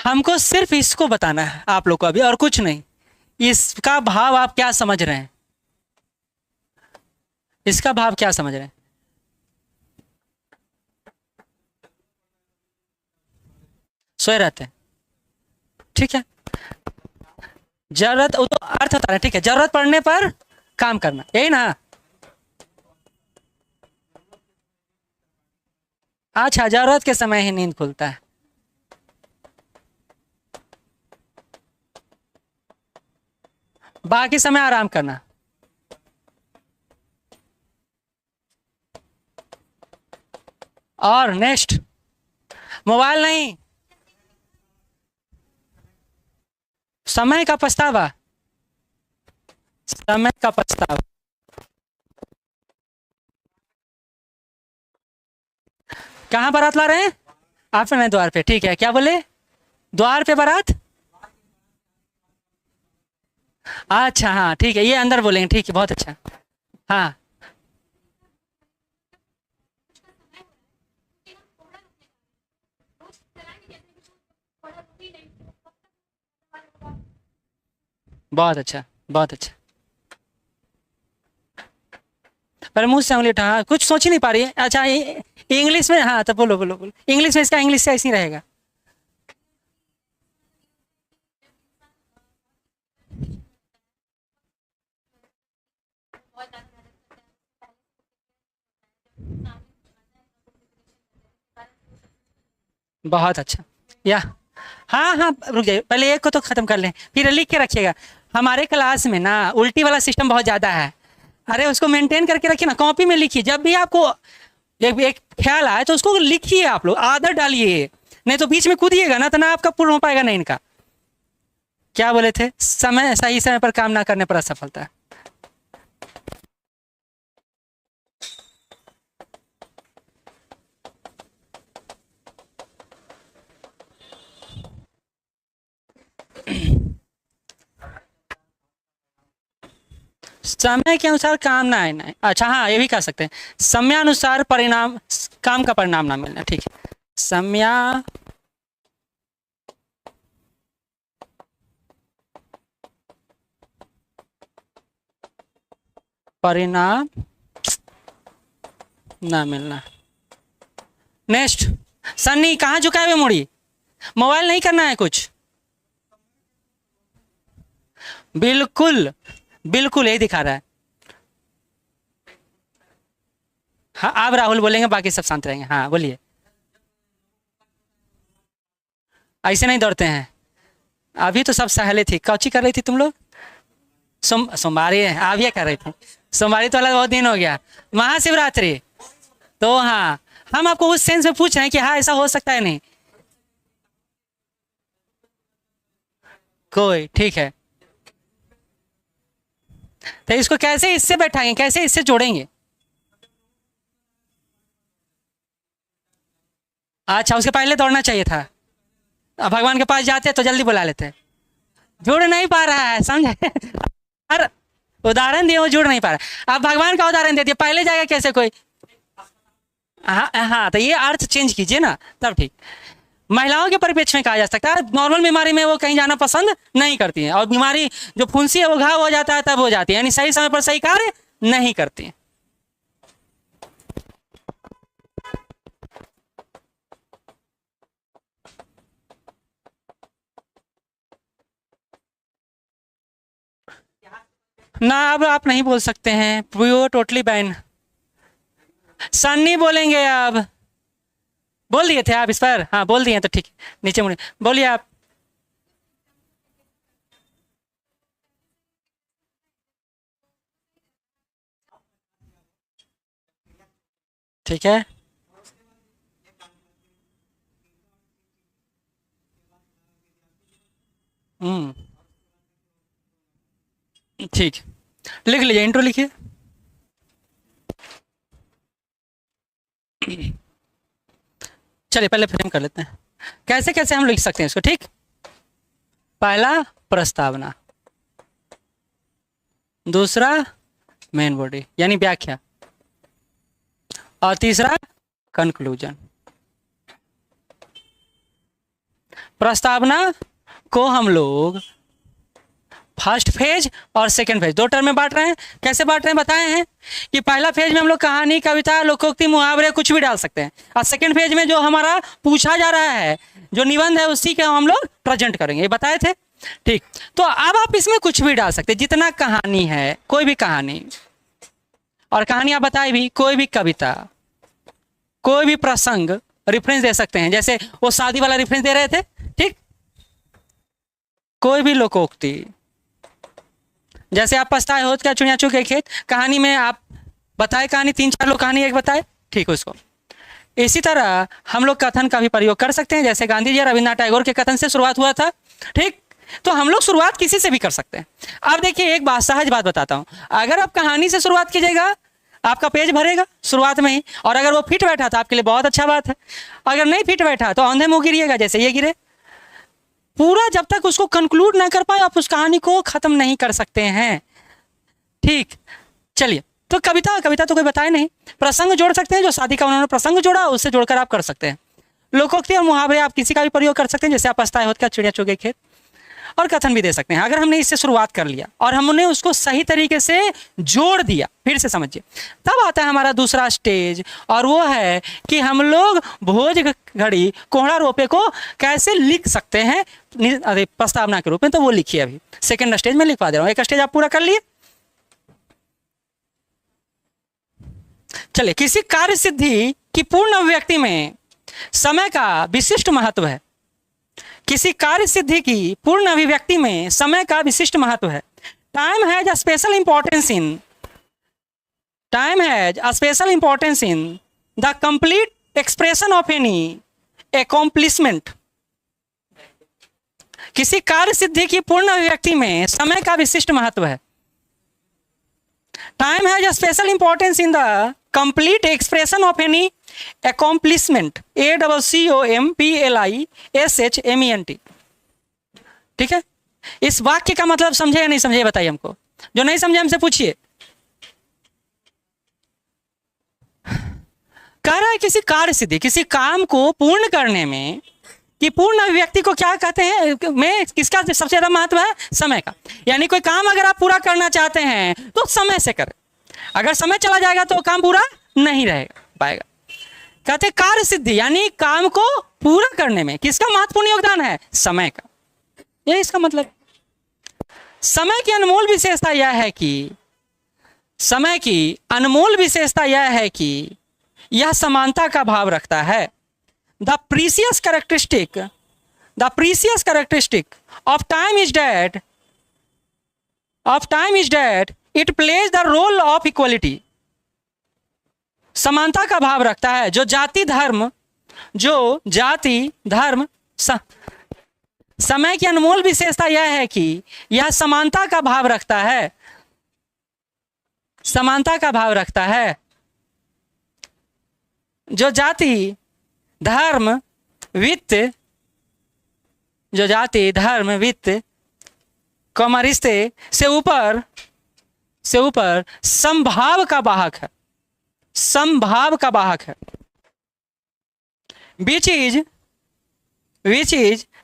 हमको सिर्फ इसको बताना है आप लोग को अभी, और कुछ नहीं। इसका भाव आप क्या समझ रहे हैं? इसका भाव क्या समझ रहे हैं? सोए रहते हैं, ठीक है। जरूरत, वो तो अर्थ होता है, ठीक है। जरूरत पड़ने पर काम करना, यही ना? अच्छा, जरूरत के समय ही नींद खुलता है। बाकी समय आराम करना। और नेक्स्ट, मोबाइल नहीं, समय का पछतावा। समय का पछतावा। कहाँ बारात ला रहे हैं? आप नहीं, द्वार पे, ठीक है। क्या बोले? द्वार पे बारात। अच्छा हाँ ठीक है, ये अंदर बोलेंगे, ठीक है, बहुत अच्छा। हाँ, बहुत अच्छा, बहुत अच्छा। पर मुंह से उंगली उठा, हाँ, कुछ सोच ही नहीं पा रही है। अच्छा, इंग्लिश में, हाँ तो बोलो बोलो बोलो, इंग्लिश में, इसका इंग्लिश से ऐसे ही रहेगा। बहुत अच्छा। या, हाँ हाँ, रुक जाइए, पहले एक को तो खत्म कर लें, फिर लिख के रखिएगा। हमारे क्लास में ना उल्टी वाला सिस्टम बहुत ज्यादा है। अरे उसको मेंटेन करके रखिए ना, कॉपी में लिखिए। जब भी आपको एक ख्याल आए तो उसको लिखिए, आप लोग आदत डालिए। नहीं तो बीच में कूदिएगा ना, तो ना आपका पूर्ण हो पाएगा ना इनका। क्या बोले थे? समय, सही समय पर काम ना करने पर असफलता। समय के अनुसार काम ना आना है, अच्छा हाँ, ये भी कह सकते हैं। समयानुसार परिणाम, काम का परिणाम ना मिलना, ठीक है। समय परिणाम ना मिलना। नेक्स्ट, सन्नी कहाँ झुकाए हुए मुड़ी? मोबाइल नहीं करना है कुछ। बिल्कुल, बिल्कुल यही दिखा रहा है। हाँ, आप राहुल बोलेंगे, बाकी सब शांत रहेंगे। हाँ बोलिए। ऐसे नहीं दौड़ते हैं। अभी तो सब सहेले थी, कौची कर रही थी तुम लोग? सोमवारी है, आप ये कर रही थी। सोमवारी तो अलग, बहुत दिन हो गया। महाशिवरात्रि। तो हाँ, हम आपको उस सेंस में पूछ रहे हैं कि हाँ ऐसा हो सकता है, नहीं? कोई, ठीक है। तो इसको कैसे इससे बैठाएंगे, कैसे इससे जोड़ेंगे? अच्छा, उसके पहले दौड़ना चाहिए था। अब भगवान के पास जाते तो जल्दी बुला लेते। जुड़ नहीं पा रहा है, समझे? हर उदाहरण दिए, वो जुड़ नहीं पा रहा। आप भगवान का उदाहरण दे दिए, पहले जाएगा कैसे कोई? हाँ हाँ, तो ये अर्थ चेंज कीजिए ना, तब ठीक। महिलाओं के परिप्रेक्ष्य में कहा जा सकता है, नॉर्मल बीमारी में वो कहीं जाना पसंद नहीं करती हैं, और बीमारी जो फुंसी है वो घाव हो जाता है तब हो जाती है, यानी सही समय पर सही कार्य नहीं करती हैं। ना, अब आप नहीं बोल सकते हैं, वो टोटली बैन। सन्नी बोलेंगे अब। बोल दिए थे आप इस पर? हाँ बोल दिए तो ठीक है, नीचे मुड़े, बोलिए आप। ठीक है। हम्म, ठीक। लिख लीजिए, इंट्रो लिखिए। चलिए पहले फ्रेम कर लेते हैं, कैसे कैसे हम लिख सकते हैं इसको, ठीक। पहला, प्रस्तावना। दूसरा, मेन बॉडी यानी व्याख्या। और तीसरा, कंक्लूजन। प्रस्तावना को हम लोग फर्स्ट फेज और सेकंड फेज दो टर्म में बांट रहे हैं। कैसे बांट रहे हैं बताए हैं कि पहला फेज में हम लोग कहानी, कविता, लोकोक्ति, मुहावरे कुछ भी डाल सकते हैं, और सेकंड फेज में जो हमारा पूछा जा रहा है, जो निबंध है, उसी के हम लोग प्रेजेंट करेंगे, ये बताए थे। ठीक, तो अब आप इसमें कुछ भी डाल सकते हैं, जितना कहानी है, कोई भी कहानी, और कहानी आप बताए भी, कोई भी कविता, कोई भी प्रसंग रेफरेंस दे सकते हैं, जैसे वो शादी वाला रेफरेंस दे रहे थे। ठीक, कोई भी लोकोक्ति, जैसे आप पछताए होत क्या चुनिया चुके खेत, कहानी में आप बताए कहानी, 3-4 लोग कहानी एक बताए। ठीक, उसको इसी तरह हम लोग कथन का भी प्रयोग कर सकते हैं, जैसे गांधी जी और रविन्द्रनाथ टैगोर के कथन से शुरुआत हुआ था। ठीक, तो हम लोग शुरुआत किसी से भी कर सकते हैं। अब देखिए एक बात, सहज बात बताता हूँ, अगर आप कहानी से शुरुआत कीजिएगा आपका पेज भरेगा शुरुआत में ही, और अगर वो फिट बैठा तो आपके लिए बहुत अच्छा बात है, अगर नहीं फिट बैठा तो औंधे मुंह गिरिएगा, जैसे ये गिरे। पूरा जब तक उसको कंक्लूड ना कर पाए आप उस कहानी को खत्म नहीं कर सकते हैं। ठीक, चलिए, तो कविता तो कोई बताए नहीं, प्रसंग जोड़ सकते हैं, जो शादी का उन्होंने प्रसंग जोड़ा उससे जोड़कर आप कर सकते हैं। लोकोक्ति और मुहावरे आप किसी का भी प्रयोग कर सकते हैं, जैसे आप पछताए होत क्या चिड़िया चुगे खेत, और कथन भी दे सकते हैं। अगर हमने इससे शुरुआत कर लिया और हमने उसको सही तरीके से जोड़ दिया, फिर से समझिए, तब आता है हमारा दूसरा स्टेज, और वो है कि हम लोग भोज घड़ी कोहड़ा रोपे को कैसे लिख सकते हैं, अरे प्रस्तावना के रूप में, तो वो लिखिए। अभी सेकंड स्टेज में लिखवा दे रहा हूँ, एक स्टेज आप पूरा कर लिए। चलिए, किसी कार्य सिद्धि की पूर्ण अभिव्यक्ति में समय का विशिष्ट महत्व है। किसी कार्य सिद्धि की पूर्ण अभिव्यक्ति में समय का विशिष्ट महत्व है। Time has a special importance in the complete expression of any accomplishment. किसी कार्य सिद्धि की पूर्ण अभिव्यक्ति में समय का विशिष्ट महत्व है। Time has a special importance in the complete expression of any accomplishment, ACCOMPLISHMENT। ठीक है, इस वाक्य का मतलब समझे या नहीं समझे बताइए हमको, जो नहीं समझे हमसे पूछिए। कह रहा है किसी कार्य सिद्धि, किसी काम को पूर्ण करने में, कि पूर्ण अभिव्यक्ति को क्या कहते हैं, में किसका सबसे ज्यादा महत्व है, समय का। यानी कोई काम अगर आप पूरा करना चाहते हैं तो समय से करें, अगर समय चला जाएगा तो काम पूरा नहीं रहेगा पाएगा। कहते कार्य सिद्धि यानी काम को पूरा करने में किसका महत्वपूर्ण योगदान है, समय का। ये इसका मतलब, समय की अनमोल विशेषता यह है कि, समय की अनमोल विशेषता यह है कि यह समानता का भाव रखता है। The precious characteristic of time is that it plays the role of equality. समानता का भाव रखता है, जो जाति धर्म समय की अनमोल विशेषता यह है कि यह समानता का भाव रखता है, समानता का भाव रखता है। जो जाति धर्म वित्त, जो जाति धर्म वित्त रिश्ते से ऊपर संभाव का वाहक है, संभाव का वाहक है। which is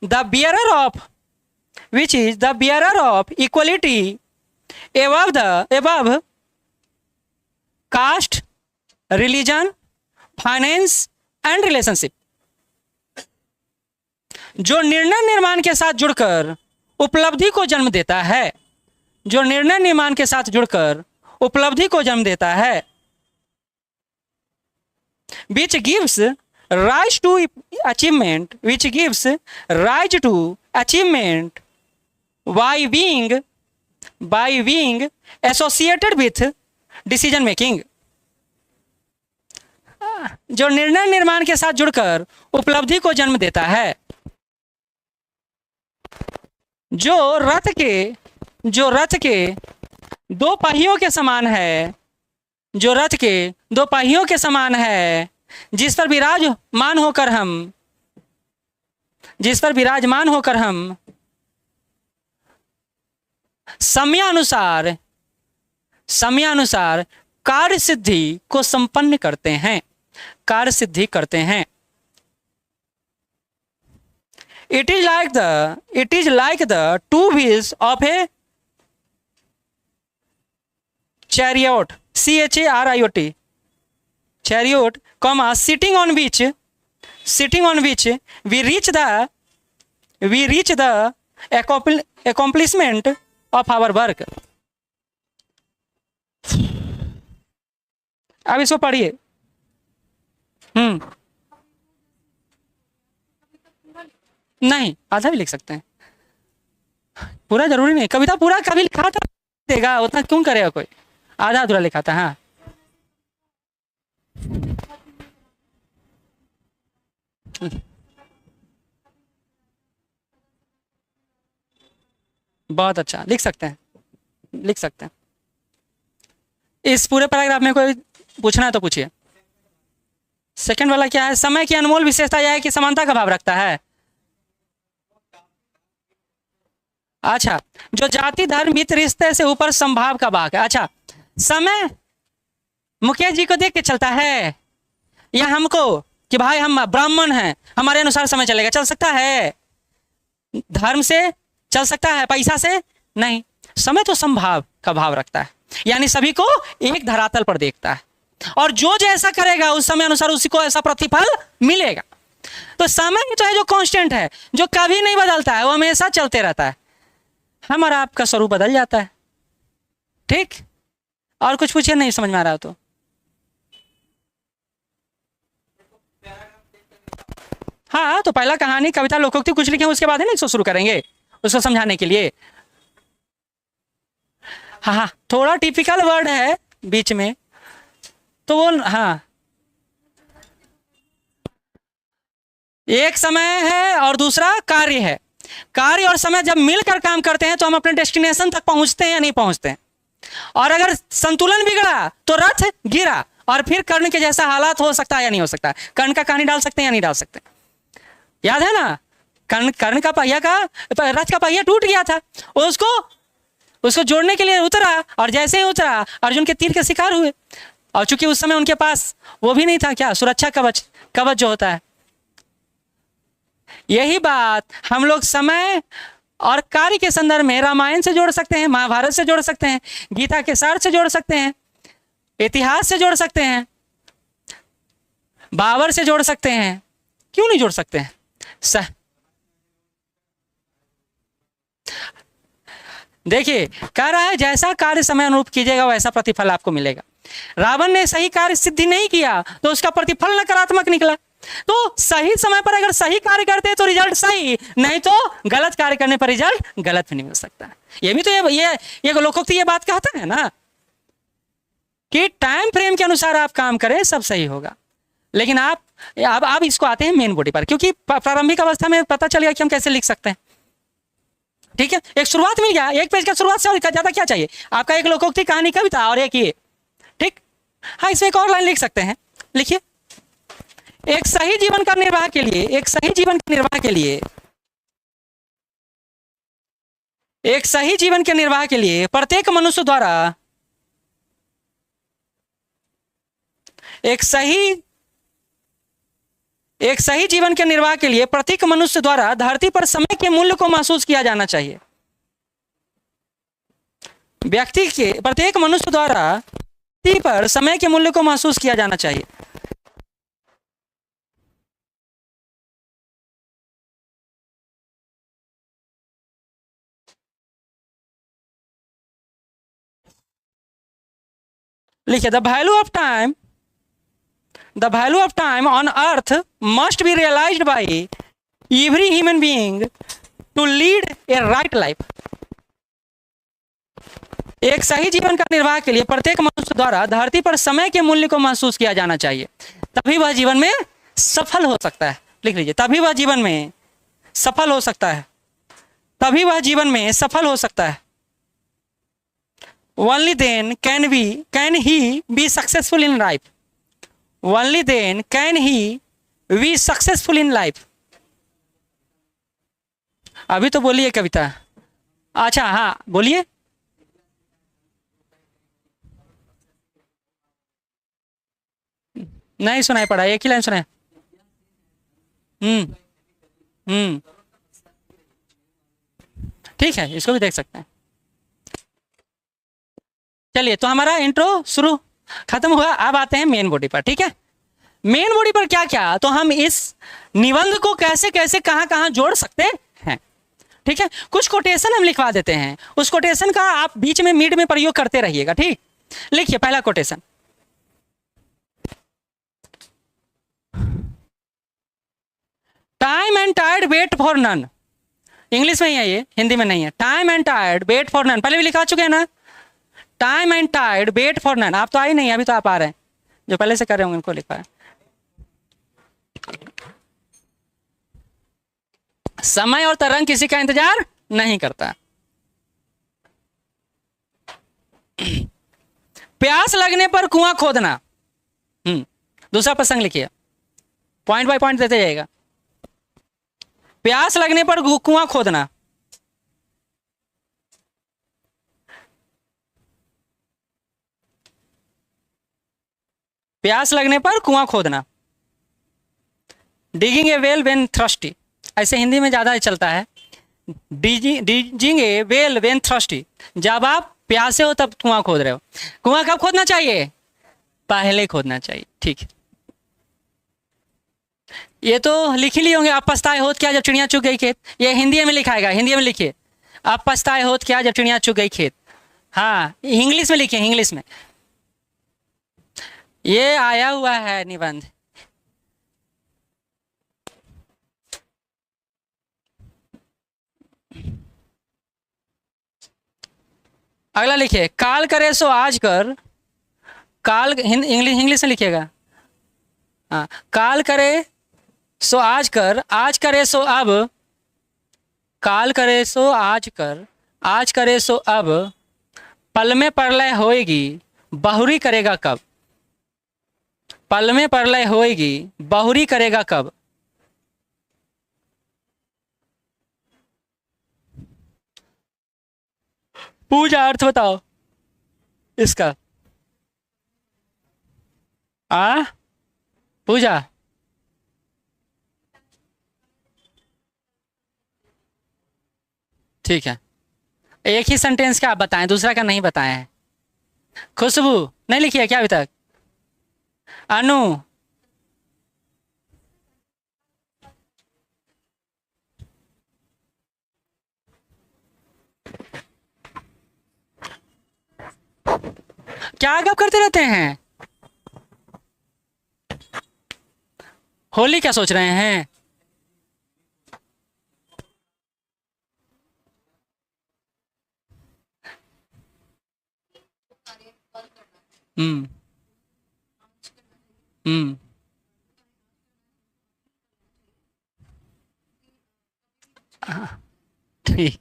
the bearer of equality above caste, religion, finance and relationship। जो निर्णय निर्माण के साथ जुड़कर उपलब्धि को जन्म देता है, जो निर्णय निर्माण के साथ जुड़कर उपलब्धि को जन्म देता है। which gives rise to achievement by being associated with decision making। जो निर्णय निर्माण के साथ जुड़कर उपलब्धि को जन्म देता है। जो रथ के दो पहियों के समान है, जो रथ के दो पहियों के समान है, जिस पर विराजमान होकर हम समयानुसार कार्य सिद्धि को संपन्न करते हैं, कार्य सिद्धि करते हैं। it is like the two wheels of a chariot, chariot, chariot, comma, sitting on which we reach the accomplishment of our work. अब इसको पढ़िए। नहीं, आधा भी लिख सकते हैं, पूरा जरूरी नहीं। कविता पूरा कभी लिखा था देगा, उतना क्यों करेगा कोई, आधा अधूरा लिखा था। हाँ, बहुत अच्छा, लिख सकते हैं, लिख सकते हैं। इस पूरे पैराग्राफ में कोई पूछना है तो पूछिए। सेकंड वाला क्या है? समय की अनमोल विशेषता यह है कि समानता का भाव रखता है। अच्छा, जो जाति धर्म हित रिश्ते से ऊपर संभाव का भाग है। अच्छा, समय मुकेश जी को देख के चलता है या हमको कि भाई हम ब्राह्मण हैं, हमारे अनुसार समय चलेगा? चल सकता है। धर्म से चल सकता है, पैसा से नहीं। समय तो संभाव का भाव रखता है, यानी सभी को एक धरातल पर देखता है, और जो जैसा करेगा उस समय अनुसार उसी को ऐसा प्रतिफल मिलेगा। तो समय तो है जो कांस्टेंट है, जो कभी नहीं बदलता है, वो हमेशा चलते रहता है। हमारा आपका स्वरूप बदल जाता है। ठीक, और कुछ पूछिए, नहीं समझ में आ रहा तो। हाँ, तो पहला कहानी कविता लोकोक्ति कुछ लिखे, उसके बाद है ना इसको शुरू करेंगे उसको समझाने के लिए। हाँ हाँ, थोड़ा टिपिकल वर्ड है बीच में, तो वो हाँ, एक समय है और दूसरा कार्य है। कार्य और समय जब मिलकर काम करते हैं तो हम अपने डेस्टिनेशन तक पहुंचते हैं या नहीं पहुंचते हैं। और अगर संतुलन बिगड़ा तो रथ गिरा, और फिर कर्ण के जैसा हालात हो सकता है या नहीं हो सकता। कर्ण का कहानी डाल सकते हैं या नहीं डाल सकते? याद है ना, कर्ण का पहिया का, रथ का पहिया टूट गया था, उसको जोड़ने के लिए उतरा, और जैसे ही उतरा अर्जुन के तीर के शिकार हुए। और चूंकि उस समय उनके पास वो भी नहीं था, क्या, सुरक्षा कवच जो होता है। यही बात हम लोग समय और कार्य के संदर्भ में रामायण से जोड़ सकते हैं, महाभारत से जोड़ सकते हैं, गीता के सार से जोड़ सकते हैं, इतिहास से जोड़ सकते हैं, बाबर से जोड़ सकते हैं। क्यों नहीं जोड़ सकते हैं? देखिए, कह रहा है जैसा कार्य समय अनुरूप कीजिएगा वैसा प्रतिफल आपको मिलेगा। रावण ने सही कार्य सिद्धि नहीं किया तो उसका प्रतिफल नकारात्मक निकला। तो सही समय पर अगर सही कार्य करते हैं तो रिजल्ट सही, नहीं तो गलत कार्य करने पर रिजल्ट गलत भी नहीं मिल सकता। ये भी तो ये लोकोक्ति ये बात कहता है ना कि टाइम फ्रेम के अनुसार आप काम करें, सब सही होगा। लेकिन आप इसको आते हैं मेन बॉडी पर, क्योंकि प्रारंभिक अवस्था में पता चलेगा कि हम कैसे लिख सकते हैं। ठीक है, एक शुरुआत मिल गया, एक पेज का शुरुआत से और ज्यादा क्या चाहिए आपका? एक लोकोक्ति कहानी कविता और एक ये। ठीक, हाँ, इसमें एक और लाइन लिख सकते हैं, लिखिए। एक सही जीवन का निर्वाह के लिए, एक सही जीवन के निर्वाह के लिए, एक सही जीवन के निर्वाह के लिए प्रत्येक मनुष्य द्वारा एक सही जीवन के निर्वाह के लिए प्रत्येक मनुष्य द्वारा धरती पर समय के मूल्य को महसूस किया जाना चाहिए। व्यक्ति के प्रत्येक मनुष्य द्वारा धरती पर समय के मूल्य को महसूस किया जाना चाहिए। लिखिए, the value of time on earth must be realized by every human being to lead a right life। एक सही जीवन का निर्वाह के लिए प्रत्येक मनुष्य द्वारा धरती पर समय के मूल्य को महसूस किया जाना चाहिए, तभी वह जीवन में सफल हो सकता है। लिख लीजिए, तभी वह जीवन में सफल हो सकता है, तभी वह जीवन में सफल हो सकता है। Only then can he be successful in life। Only then can he be successful in life। अभी तो बोलिए कविता। अच्छा, हाँ बोलिए। नहीं सुनाई पड़ा, एक ही लाइन सुनाए। ठीक है, इसको भी देख सकते हैं। चलिए, तो हमारा इंट्रो शुरू खत्म हुआ, अब आते हैं मेन बॉडी पर। ठीक है, मेन बॉडी पर क्या क्या, तो हम इस निबंध को कैसे कैसे कहां कहां जोड़ सकते हैं। ठीक है, कुछ कोटेशन हम लिखवा देते हैं, उस कोटेशन का आप बीच में मिड में प्रयोग करते रहिएगा। ठीक, लिखिए पहला कोटेशन। टाइम एंड टायर्ड वेट फॉर नन, इंग्लिश में ही है ये, हिंदी में नहीं है। टाइम एंड टायर्ड वेट फॉर नन, पहले भी लिखा चुके हैं ना। टाइम एंड टायर्ड वेट फॉर नन, आप तो आई नहीं, अभी तो आप आ रहे हैं, जो पहले से कर रहे होंगे उनको लिखा है। समय और तरंग किसी का इंतजार नहीं करता। प्यास लगने पर कुआं खोदना, दूसरा प्रसंग लिखिए, पॉइंट बाय पॉइंट देते जाएगा। प्यास लगने पर कुआं खोदना, प्यास लगने पर कुआं खोदना। Digging A well when thirsty, ऐसे हिंदी में ज़्यादा चलता है। डिजिंग ए वेल व्हेन थ्रस्टी, जब आप प्यासे हो तब कुआं खोद रहे हो। कुआं कब खोदना चाहिए? पहले खोदना चाहिए। ठीक है, ये तो लिख ही लिए होंगे। आप पछताए होत क्या जब चिड़िया चुग गई खेत, ये हिंदी में लिखाएगा, हिंदी में लिखिए। आप पछताए होत क्या जब चिड़िया चुग गई खेत, हाँ इंग्लिश में लिखिए, इंग्लिश में। ये आया हुआ है निबंध। अगला लिखिए, काल करे सो आज कर, काल इंग्लिश में लिखिएगा। हाँ, काल करे सो आज कर, आज करे सो अब, काल करे सो आज कर, आज करे सो अब, पल में प्रलय होएगी बहुरी करेगा कब, पल में प्रलय होएगी बहुरी करेगा कब। पूजा अर्थ बताओ इसका। पूजा, ठीक है, एक ही सेंटेंस का आप बताएं, दूसरा का नहीं बताएं हैं। खुशबू नहीं लिखी है क्या अभी तक? अनु, क्या गप करते रहते हैं? होली क्या सोच रहे हैं? हम्म हम्म ठीक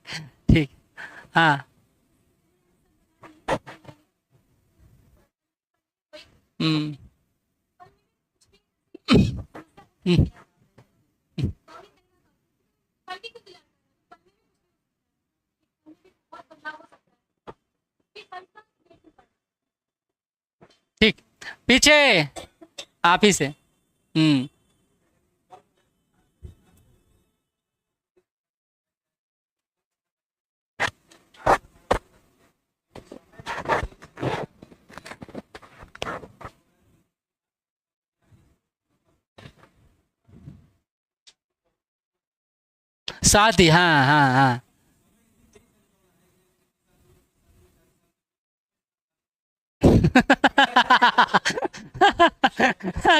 ठीक, हाँ। हम्म हम्म, ठीक, पीछे आप ही से। शादी, हाँ हाँ हाँ।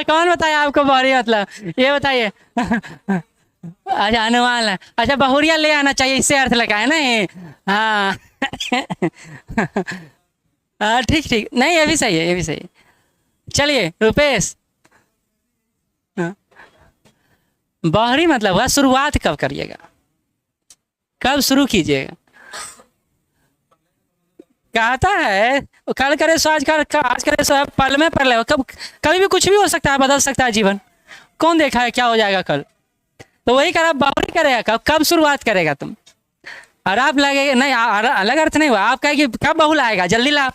कौन बताया आपको बहुरी मतलब, ये बताइए। अच्छा, अनुमान है। अच्छा, बहुरिया ले आना चाहिए, इससे अर्थ लगा है ना ये। हाँ। हाँ ठीक ठीक, नहीं ये भी सही है, ये भी सही है। चलिए रुपेश, हाँ। बाहरी मतलब हुआ शुरुआत कब करिएगा, कब शुरू कीजिएगा। कहता है कल करे सो आज कर, आज करे सो अब, पल में पल, कब कभी भी कुछ भी हो सकता है, बदल सकता है जीवन। कौन देखा है क्या हो जाएगा कल, तो वही कर, बाहरी करेगा कब, कब शुरुआत करेगा तुम। और आप लगेगा नहीं, अलग अर्थ नहीं हुआ, आप कहे कि कब बहुल आएगा जल्दी ला,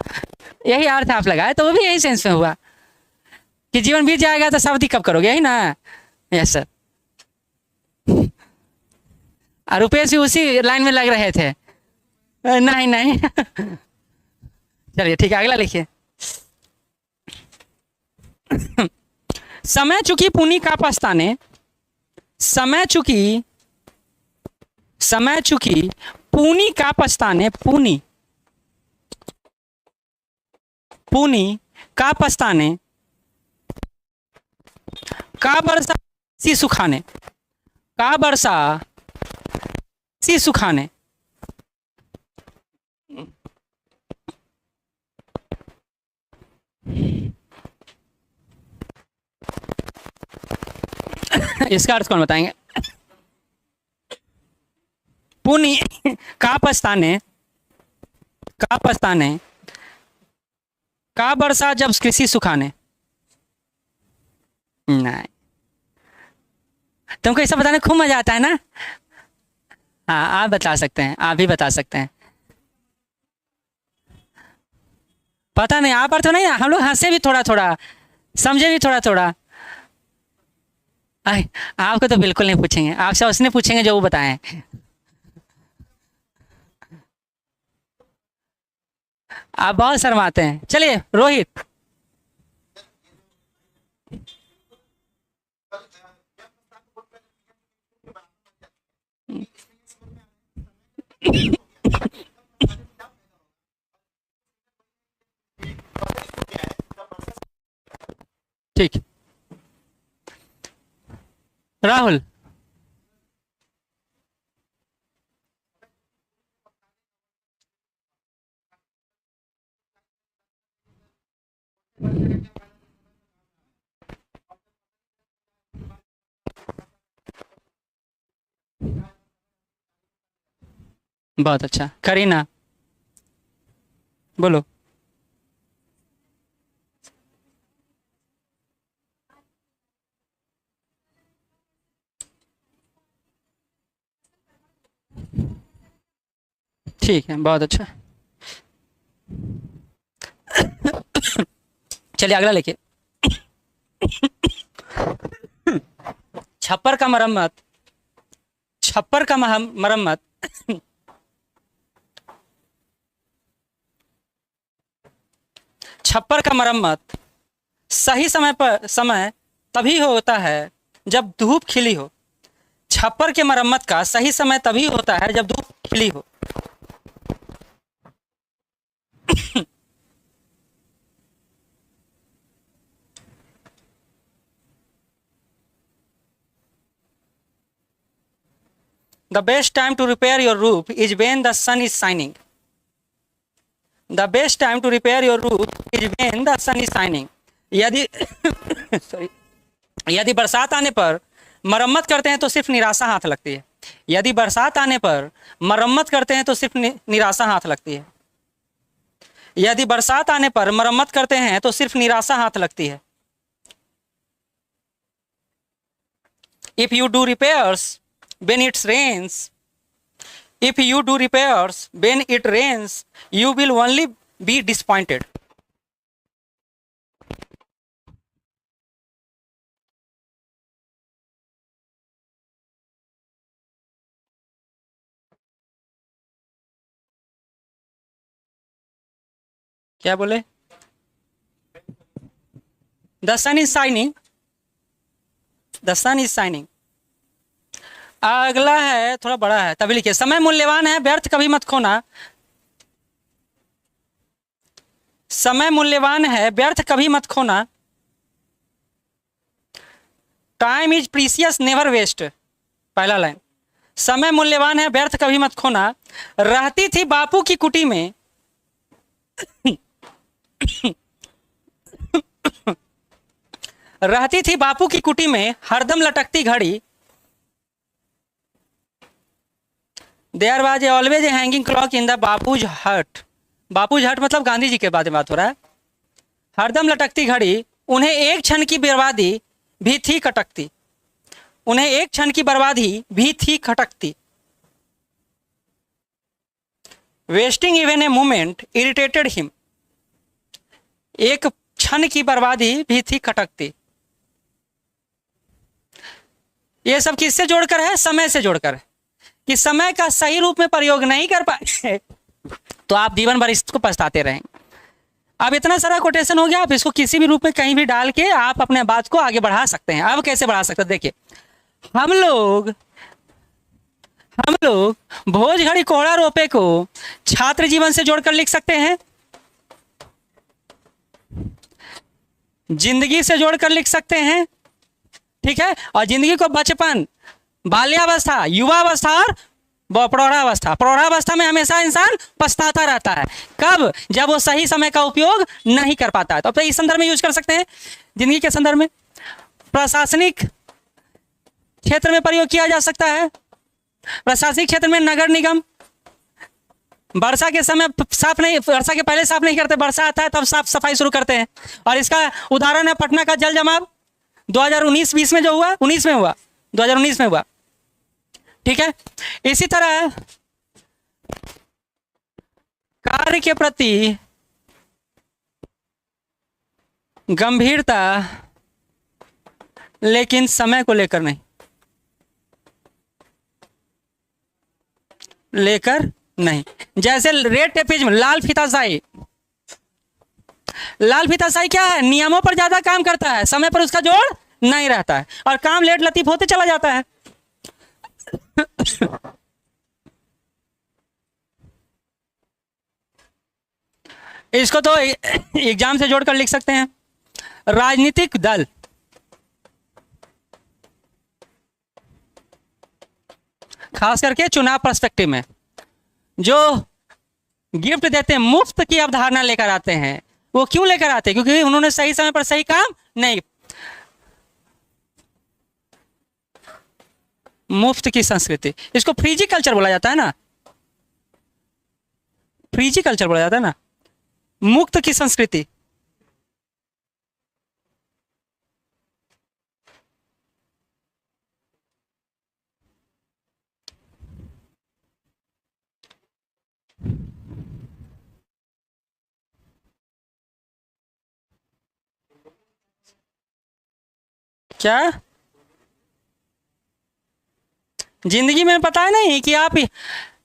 यही अर्थ आप लगाए, तो वो भी यही सेंस में हुआ कि जीवन बीत जाएगा तो शादी कब करोगे, यही ना। यस सर, रुपेश भी उसी लाइन में लग रहे थे, नहीं नहीं। चलिए ठीक है, अगला लिखिए। समय चुकी पुनी का पछताने, समय चुकी पुनी का पछताने, पुनी का पछताने, का बरसा सी सुखाने, का बरसा सी सुखाने। इसका अर्थ कौन बताएंगे? पुनी का पछताने, का बरसा जब कृषि सुखाने। नहीं, तुमको ऐसा बताने खूब मजा आता है ना। हाँ, आप बता सकते हैं, आप भी बता सकते हैं। पता नहीं, आप पर तो नहीं, हम लोग हंसे भी थोड़ा थोड़ा, समझे भी थोड़ा थोड़ा। आपको तो बिल्कुल नहीं पूछेंगे, आपसे उसने पूछेंगे जो वो बताएं। आप बहुत शर्माते हैं। चलिए रोहित। ठीक, राहुल। बहुत अच्छा। करीना बोलो। ठीक है, बहुत अच्छा। चलिए अगला लिखिए। छप्पर का मरम्मत, छप्पर का मरम्मत, छप्पर का मरम्मत समय तभी होता है जब धूप खिली हो। छप्पर के मरम्मत का सही समय तभी होता है जब धूप खिली हो। The best time to repair your roof is when the sun is shining. The best time to repair your roof is when the sun is shining. यदि सॉरी, यदि बरसात आने पर मरम्मत करते हैं तो सिर्फ निराशा हाथ लगती है। यदि बरसात आने पर मरम्मत करते हैं तो सिर्फ निराशा हाथ लगती है। यदि बरसात आने पर मरम्मत करते हैं तो सिर्फ निराशा हाथ लगती है। If you do repairs when it rains, if you do repairs when it rains, you will only be disappointed. क्या बोले? The sun is shining. The sun is shining. अगला है, थोड़ा बड़ा है, तभी लिखिए। समय मूल्यवान है, व्यर्थ कभी मत खोना। समय मूल्यवान है, व्यर्थ कभी मत खोना। Time is precious, never waste. पहला लाइन, समय मूल्यवान है, व्यर्थ कभी मत खोना। रहती थी बापू की कुटी में रहती थी बापू की कुटी में हरदम लटकती घड़ी। There was always a hanging clock in the Bapu's hut. Bapu's हट मतलब गांधी जी के बारे में बात हो रहा है। हरदम लटकती घड़ी, उन्हें एक क्षण की बर्बादी भी थी खटकती। उन्हें एक क्षण की बर्बादी भी थी खटकती। Wasting even a moment irritated him. एक क्षण की बर्बादी भी थी खटकती। ये सब किससे जोड़कर है? समय से जोड़कर है कि समय का सही रूप में प्रयोग नहीं कर पाए तो आप जीवन भर इसको पछताते रहेंगे। अब इतना सारा कोटेशन हो गया, आप इसको किसी भी रूप में कहीं भी डाल के आप अपने बात को आगे बढ़ा सकते हैं। अब कैसे बढ़ा सकते हैं, देखिए हम लोग भोज घड़ी कोहड़ा रोपे को छात्र जीवन से जोड़कर लिख सकते हैं, जिंदगी से जोड़कर लिख सकते हैं, ठीक है। और जिंदगी को बचपन, बाल्यावस्था, युवावस्था और प्रौढ़ावस्था। प्रौढ़ावस्था में हमेशा इंसान पछताता रहता है, कब? जब वो सही समय का उपयोग नहीं कर पाता है। तो अब इस संदर्भ में यूज कर सकते हैं, जिंदगी के संदर्भ में। प्रशासनिक क्षेत्र में प्रयोग किया जा सकता है। प्रशासनिक क्षेत्र में नगर निगम वर्षा के समय साफ नहीं, वर्षा के पहले साफ नहीं करते, वर्षा आता है तब साफ सफाई शुरू करते हैं। और इसका उदाहरण है पटना का जल जमाव 2019-20 में जो हुआ, 2019 में हुआ, ठीक है। इसी तरह कार्य के प्रति गंभीरता, लेकिन समय को लेकर नहीं, जैसे रेड टेपिज्म, लाल फीताशाही। लाल फीताशाही क्या है? नियमों पर ज्यादा काम करता है, समय पर उसका जोर नहीं रहता है और काम लेट लतीफ होते चला जाता है। इसको तो एग्जाम से जोड़कर लिख सकते हैं। राजनीतिक दल, खास करके चुनाव पर्सपेक्टिव में जो गिफ्ट देते हैं, मुफ्त की अवधारणा लेकर आते हैं। वो क्यों लेकर आते हैं? क्योंकि उन्होंने सही समय पर सही काम नहीं। मुफ्त की संस्कृति, इसको फ्रीजी कल्चर बोला जाता है ना, फ्रीजी कल्चर बोला जाता है ना, मुक्त की संस्कृति। क्या जिंदगी में पता है नहीं कि आप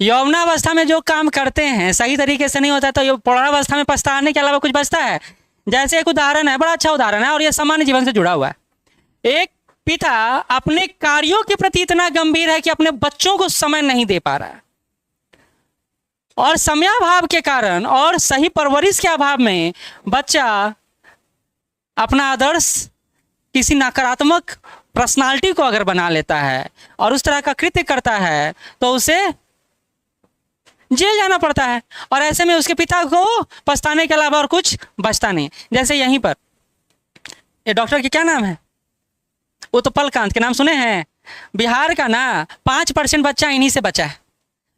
यौवनावस्था में जो काम करते हैं सही तरीके से नहीं होता तो प्रौढ़ावस्था में पछताने के अलावा कुछ बचता है? जैसे एक उदाहरण है, बड़ा अच्छा उदाहरण है और ये सामान्य जीवन से जुड़ा हुआ है। एक पिता अपने कार्यों के प्रति इतना गंभीर है कि अपने बच्चों को समय नहीं दे पा रहा है और समयाभाव के कारण और सही परवरिश के अभाव में बच्चा अपना आदर्श किसी नकारात्मक पर्सनालिटी को अगर बना लेता है और उस तरह का कृत्य करता है तो उसे जेल जाना पड़ता है और ऐसे में उसके पिता को पछताने के अलावा और कुछ बचता नहीं। जैसे यहीं पर ये डॉक्टर के क्या नाम है, उत्पल कांत के नाम सुने हैं? बिहार का ना 5% बच्चा इन्हीं से बचा है।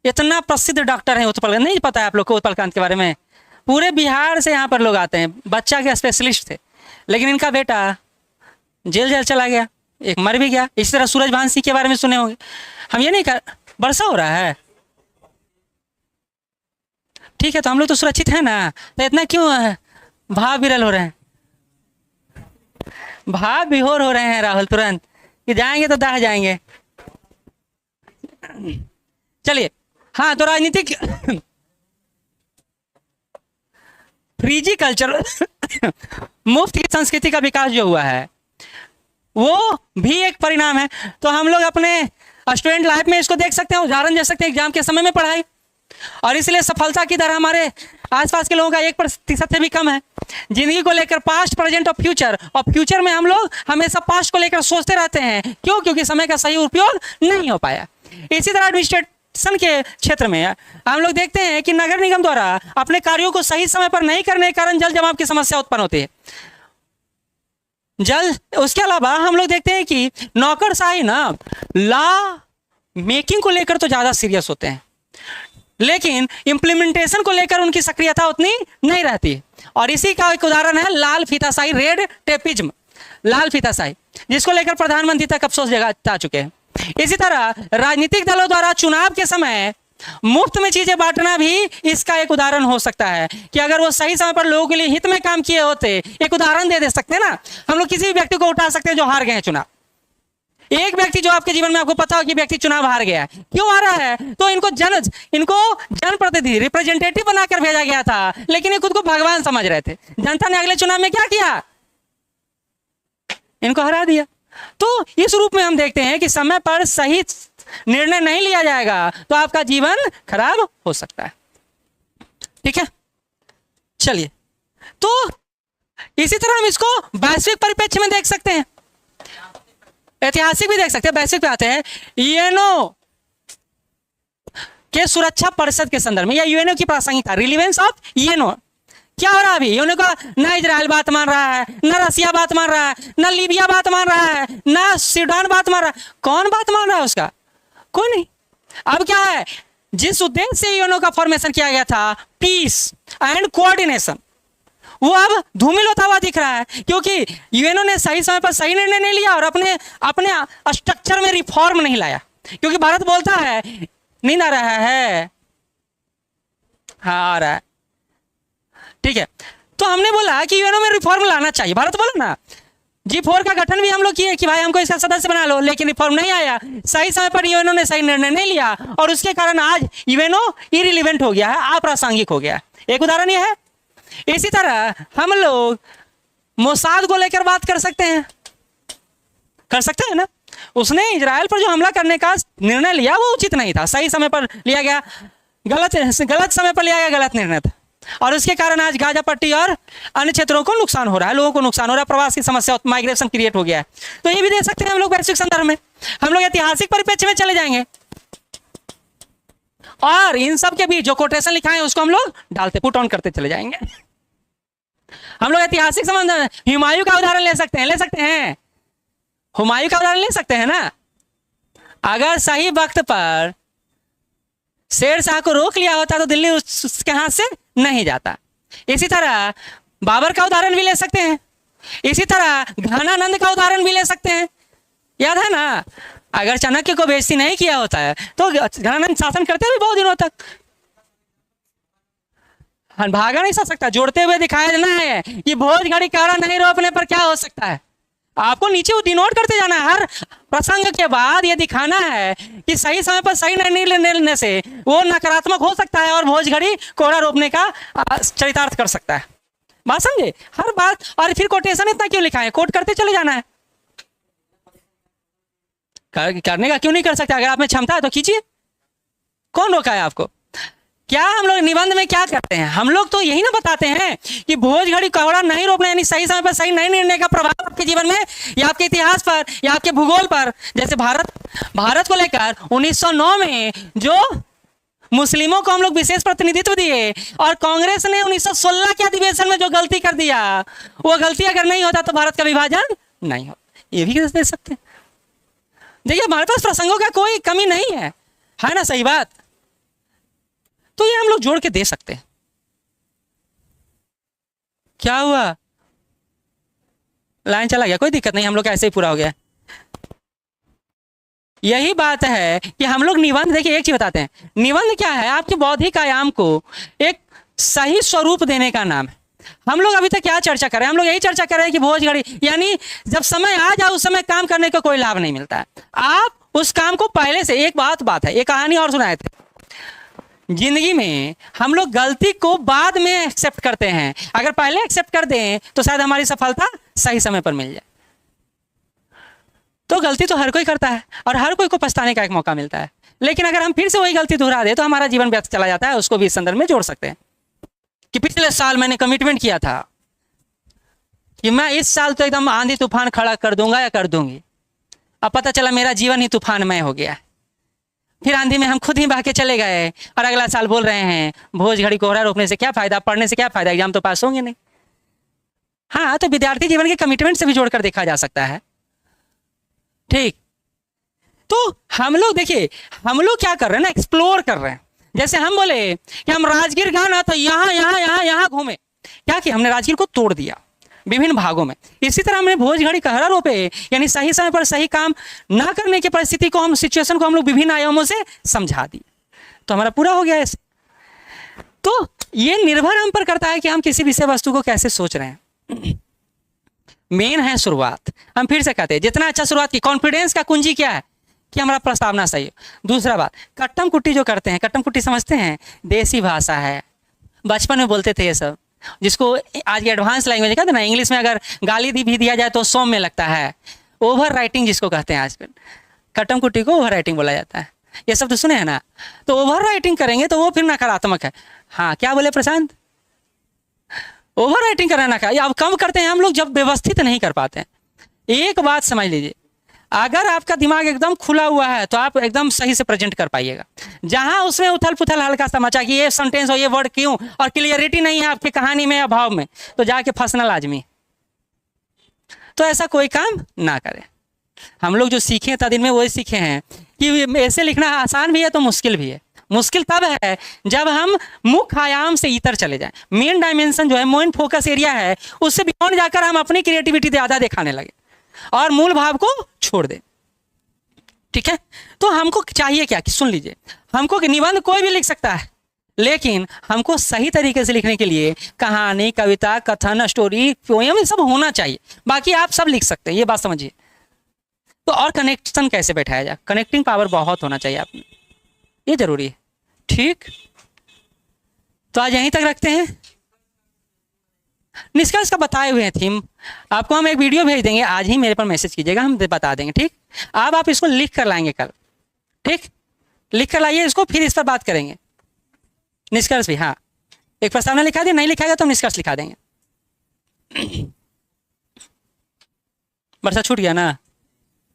इतना प्रसिद्ध डॉक्टर है उत्पल कांत, नहीं पता है आप लोग को उत्पल कांत के बारे में? पूरे बिहार से यहाँ पर लोग आते हैं, बच्चा के स्पेशलिस्ट थे। लेकिन इनका बेटा जेल चला गया, एक मर भी गया। इसी तरह सूरज भानसी के बारे में सुने होंगे। हम ये नहीं कर, वर्षा हो रहा है, ठीक है, तो हम लोग तो सुरक्षित है ना, तो इतना क्यों भाव विरल हो रहे हैं, भाव विहोर हो रहे हैं राहुल तुरंत कि जाएंगे तो दाह जाएंगे। चलिए, हाँ, तो राजनीतिक फ्रीजी कल्चर मुफ्त की संस्कृति का विकास जो हुआ है वो भी एक परिणाम है। तो हम लोग अपने स्टूडेंट लाइफ में इसको देख सकते हैं, उदाहरण दे सकते हैं एग्जाम के समय में पढ़ाई, और इसलिए सफलता की दर हमारे आसपास के लोगों का 1% से भी कम है। जिंदगी को लेकर पास्ट, प्रेजेंट और फ्यूचर में हम लोग हमेशा पास्ट को लेकर सोचते रहते हैं। क्यों? क्योंकि समय का सही उपयोग नहीं हो पाया। इसी तरह एडमिनिस्ट्रेशन के क्षेत्र में हम लोग देखते हैं कि नगर निगम द्वारा अपने कार्यों को सही समय पर नहीं करने के कारण जल जमाव की समस्या उत्पन्न होती है। उसके अलावा हम लोग देखते हैं कि नौकरशाही ना लॉ मेकिंग को लेकर तो ज्यादा सीरियस होते हैं, लेकिन इम्प्लीमेंटेशन को लेकर उनकी सक्रियता उतनी नहीं रहती। और इसी का एक उदाहरण है लाल फीताशाही, रेड टेपिज्म, लाल फीताशाही, जिसको लेकर प्रधानमंत्री तक अफसोस जता चुके हैं। इसी तरह राजनीतिक दलों द्वारा चुनाव के समय मुफ्त में चीजें बांटना भी इसका एक उदाहरण हो सकता है कि अगर वो सही समय पर लोगों के लिए हित में काम किए होते। एक उदाहरण दे सकते हैं ना, हम लोग किसी भी व्यक्ति को उठा सकते हैं जो हार गए हैं चुनाव, एक व्यक्ति जो आपके जीवन में आपको पता हो कि व्यक्ति चुनाव हार गया है, क्यों हारा है? तो इनको जनप्रतिनिधि रिप्रेजेंटेटिव बनाकर भेजा गया था, लेकिन ये खुद को भगवान समझ रहे थे। जनता ने अगले चुनाव में क्या किया? इनको हरा दिया। तो इस रूप में हम देखते हैं कि समय पर सही निर्णय नहीं लिया जाएगा तो आपका जीवन खराब हो सकता है। ठीक है, चलिए, तो इसी तरह हम इसको वैश्विक परिप्रेक्ष्य में देख सकते हैं, ऐतिहासिक भी देख सकते हैं। वैश्विक पे आते हैं, यूएनओ के सुरक्षा परिषद के संदर्भ में, या यूएनओ की प्रासंगिकता, रिलीवेंस ऑफ यूएनओ। क्या हो रहा है अभी? यूएनओ का ना इजराइल बात मान रहा है, ना रसिया बात मान रहा है, ना लीबिया बात मान रहा है, ना सूडान बात मान रहा है। कौन बात मान रहा है उसका? कोई नहीं। अब क्या है, जिस उद्देश्य से यूएनओ का फॉर्मेशन किया गया था, पीस एंड कोऑर्डिनेशन, वो अब धूमिल होता हुआ दिख रहा है, क्योंकि यूएनओ ने सही समय पर सही निर्णय नहीं लिया और अपने स्ट्रक्चर में रिफॉर्म नहीं लाया। क्योंकि भारत बोलता है नींद आ रहा है, हाँ आ रहा है, ठीक है। तो हमने बोला कि यूएनओ में रिफॉर्म लाना चाहिए। भारत बोला ना, G4 का गठन भी हम लोग किए कि भाई हमको इसका सदस्य बना लो, लेकिन रिफॉर्म नहीं आया। सही समय पर यूएनओ ने सही निर्णय नहीं लिया और उसके कारण आज यूएनओ इरिलीवेंट हो गया है, अप्रासंगिक हो गया है। एक उदाहरण यह है। इसी तरह हम लोग मोसाद को लेकर बात कर सकते हैं ना। उसने इजराइल पर जो हमला करने का निर्णय लिया वो उचित नहीं था, सही समय पर लिया गया, गलत समय पर लिया गया, गलत निर्णय था। और उसके कारण आज गाजा पट्टी और अन्य क्षेत्रों को नुकसान हो रहा है, लोगों को नुकसान हो रहा है, प्रवास की समस्या, माइग्रेशन क्रिएट हो गया है। तो ये भी देख सकते हैं हम लोग वैश्विक संदर्भ में। हम लोग ऐतिहासिक परिप्रेक्ष्य में चले जाएंगे और इन सब के बीच जो कोटेशन लिखा है उसको हम लोग डालते, पुट ऑन करते चले जाएंगे। हम लोग ऐतिहासिक संबंध, हुमायूं का उदाहरण ले सकते हैं, हुमायूं का उदाहरण ले सकते हैं ना। अगर सही वक्त पर शेर शाह को रोक लिया होता तो दिल्ली उसके हाथ से नहीं जाता। इसी तरह बाबर का उदाहरण भी ले सकते हैं, इसी तरह घनानंद का उदाहरण भी ले सकते हैं। याद है ना, अगर चाणक्य को बेइज्जती नहीं किया होता है तो घनानंद शासन करते भी बहुत दिनों तक, भागा नहीं सकता। जोड़ते हुए दिखाया देना है कि भोज घड़ी काढ़ा नहीं रोकने पर क्या हो सकता है। आपको नीचे डिनोट करते जाना है, हर प्रसंग के बाद ये दिखाना है कि सही समय पर सही निर्णय लेने से वो नकारात्मक हो सकता है और भोज घड़ी कोहरा रोकने का चरितार्थ कर सकता है। बात समझे? हर बात। और फिर कोटेशन इतना क्यों लिखा है? कोट करते चले जाना है। करने का क्यों नहीं कर सकते? अगर आप में क्षमता है तो कीजिए, कौन रोका है आपको? क्या हम लोग निबंध में क्या करते हैं? हम लोग तो यही ना बताते हैं कि भोज घड़ी कोहरा नहीं रोकना, यानी सही समय पर सही नहीं निर्णय का प्रभाव आपके जीवन में या आपके इतिहास पर या आपके भूगोल पर। जैसे भारत को लेकर 1909 में जो मुस्लिमों को हम लोग विशेष प्रतिनिधित्व दिए और कांग्रेस ने 1916 के अधिवेशन में जो गलती कर दिया, वो गलती अगर नहीं होता तो भारत का विभाजन नहीं होता। ये भी दे सकते हैं। देखिए, हमारे पास प्रसंगों का कोई कमी नहीं है ना? सही बात। तो ये हम लोग जोड़ के दे सकते हैं। क्या हुआ? लाइन चला गया, कोई दिक्कत नहीं, हम लोग का ऐसे ही पूरा हो गया। यही बात है कि हम लोग निबंध, देखिए एक चीज बताते हैं, निबंध क्या है? आपके बौद्धिक आयाम को एक सही स्वरूप देने का नाम है। हम लोग अभी तक क्या चर्चा कर रहे हैं? हम लोग यही चर्चा कर रहे हैं कि भोज घड़ी, यानी जब समय आ जाए उस समय काम करने का कोई लाभ नहीं मिलता है। आप उस काम को पहले से, एक बात है, एक कहानी और सुनाए थे, जिंदगी में हम लोग गलती को बाद में एक्सेप्ट करते हैं। अगर पहले एक्सेप्ट कर दें तो शायद हमारी सफलता सही समय पर मिल जाए। तो गलती तो हर कोई करता है और हर कोई को पछताने का एक मौका मिलता है, लेकिन अगर हम फिर से वही गलती दोहरा दे तो हमारा जीवन व्यर्थ चला जाता है। उसको भी इस संदर्भ में जोड़ सकते हैं कि पिछले साल मैंने कमिटमेंट किया था कि मैं इस साल तो एकदम आंधी तूफान खड़ा कर दूंगा या कर दूंगी। अब पता चला मेरा जीवन ही तूफानमय हो गया। फिर आंधी में हम खुद ही बह के चले गए और अगला साल बोल रहे हैं भोज घड़ी कोहरा रोकने से क्या फायदा, पढ़ने से क्या फायदा, एग्जाम तो पास होंगे नहीं। हाँ, तो विद्यार्थी जीवन के कमिटमेंट से भी जोड़कर देखा जा सकता है। ठीक, तो हम लोग देखिए, हम लोग क्या कर रहे हैं ना, एक्सप्लोर कर रहे हैं। जैसे हम बोले कि हम राजगीर गए ना तो यहाँ घूमे, क्या कि हमने राजगीर को तोड़ दिया विभिन्न भागों में। इसी तरह हमने भोज घड़ी कहरा रोपे, यानी सही समय पर सही काम ना करने की परिस्थिति को, हम सिचुएशन को हम लोग विभिन्न आयामों से समझा दिए, तो हमारा पूरा हो गया ऐसे। तो ये निर्भर हम पर करता है कि हम किसी विषय वस्तु को कैसे सोच रहे हैं। मेन है शुरुआत। हम फिर से कहते हैं जितना अच्छा शुरुआत की, कॉन्फिडेंस का कुंजी क्या है कि हमारा प्रस्तावना सही हो। दूसरा बात, कट्टम कुट्टी जो करते हैं, कट्टम कुट्टी समझते हैं, देसी भाषा है, बचपन में बोलते थे ये सब, जिसको आज की एडवांस लैंग्वेज कहते हैं ना, इंग्लिश में अगर गाली भी दिया जाए तो सौम्य लगता है। ओवर राइटिंग जिसको कहते हैं आजकल, कट्टम कुट्टी को ओवर राइटिंग बोला जाता है। ये सब तो सुने हैं ना। तो ओवर राइटिंग करेंगे तो वो फिर नकारात्मक है। हाँ, क्या बोले प्रशांत? ओवर राइटिंग कराना क्या, अब कम करते हैं हम लोग जब व्यवस्थित नहीं कर पाते हैं। एक बात समझ लीजिए, अगर आपका दिमाग एकदम खुला हुआ है तो आप एकदम सही से प्रेजेंट कर पाइएगा। जहां उसमें उथल पुथल हल्का सा मचा कि ये सेंटेंस हो, ये वर्ड क्यों, और क्लियरिटी नहीं है आपकी कहानी में या भाव में, तो जाके फंसना लाजमी। तो ऐसा कोई काम ना करें। हम लोग जो सीखे तादिन में वही सीखे हैं कि ऐसे लिखना आसान भी है तो मुश्किल भी है। मुश्किल तब है जब हम मुख्य आयाम से इतर चले जाएं। मेन डायमेंशन जो है, मेन फोकस एरिया है, उससे बियॉन्ड जाकर हम अपनी क्रिएटिविटी ज़्यादा दिखाने लगे और मूल भाव को छोड़ दें। ठीक है, तो हमको चाहिए क्या कि सुन लीजिए, हमको निबंध कोई भी लिख सकता है, लेकिन हमको सही तरीके से लिखने के लिए कहानी, कविता, कथन, स्टोरी, पोयम, ये सब होना चाहिए। बाकी आप सब लिख सकते हैं, ये बात समझिए। तो और कनेक्शन कैसे बैठाया जाए, कनेक्टिंग पावर बहुत होना चाहिए आप में, ये जरूरी है। ठीक, तो आज यहीं तक रखते हैं। निष्कर्ष का बताए हुए हैं थीम, आपको हम एक वीडियो भेज देंगे, आज ही मेरे पर मैसेज कीजिएगा, हम बता देंगे। ठीक, अब आप इसको लिख कर लाएंगे कल। ठीक, लिख कर लाइए इसको, फिर इस पर बात करेंगे। निष्कर्ष भी, हाँ, एक प्रस्तावना लिखा दिए, नहीं लिखाएगा तो हम निष्कर्ष लिखा देंगे। वर्षा छूट गया ना?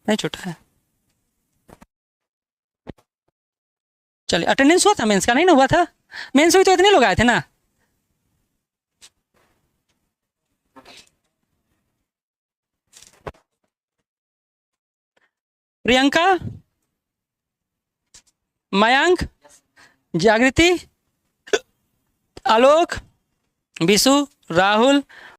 नहीं छूटा है। चलिए, अटेंडेंस हुआ था मेंस का? नहीं ना हुआ था, मेंस हुई तो इतने लोग आए थे ना। प्रियंका, मयंक, जागृति, आलोक, विशु, राहुल,